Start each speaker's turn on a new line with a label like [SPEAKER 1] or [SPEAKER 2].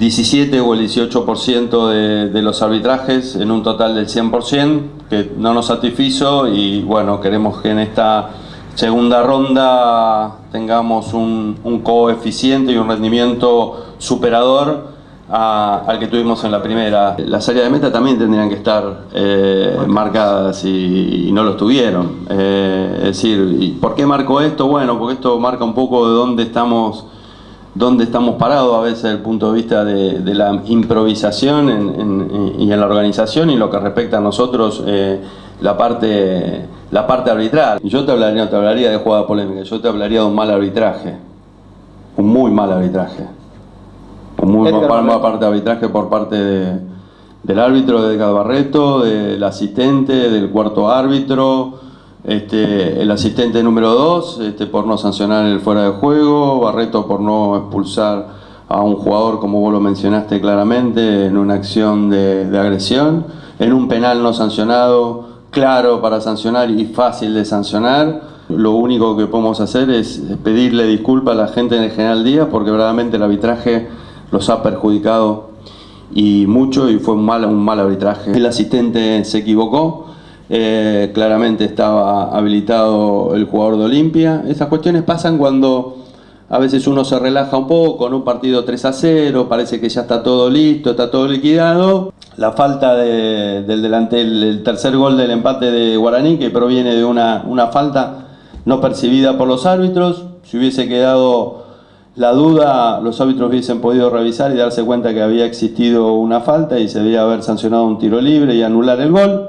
[SPEAKER 1] 17 o el 18% de los arbitrajes en un total del 100%, que no nos satisfizo y bueno, queremos que en esta segunda ronda tengamos un coeficiente y un rendimiento superador al que tuvimos en la primera. Las áreas de meta también tendrían que estar marcadas y no lo estuvieron. Es decir, ¿y por qué marco esto? Bueno, porque esto marca un poco de dónde estamos parados a veces desde el punto de vista de la improvisación y en la organización, y lo que respecta a nosotros la parte arbitral. Yo no te hablaría de jugada polémica, yo te hablaría de un mal arbitraje, un muy mal arbitraje, un muy mal parte de arbitraje por parte del árbitro, de Edgar Barreto, del asistente, del cuarto árbitro. El asistente número 2 por no sancionar el fuera de juego, Barreto por no expulsar a un jugador, como vos lo mencionaste claramente, en una acción de agresión, en un penal no sancionado, claro para sancionar y fácil de sancionar. Lo único que podemos hacer es pedirle disculpas a la gente en el General Díaz, porque verdaderamente el arbitraje los ha perjudicado y mucho, y fue un mal arbitraje. El asistente se equivocó. Claramente estaba habilitado el jugador de Olimpia. Esas cuestiones pasan cuando a veces uno se relaja un poco en un partido 3-0, parece que ya está todo listo, está todo liquidado. La falta el tercer gol del empate de Guaraní, que proviene de una falta no percibida por los árbitros. Si hubiese quedado la duda, los árbitros hubiesen podido revisar y darse cuenta que había existido una falta y se debía haber sancionado un tiro libre y anular el gol.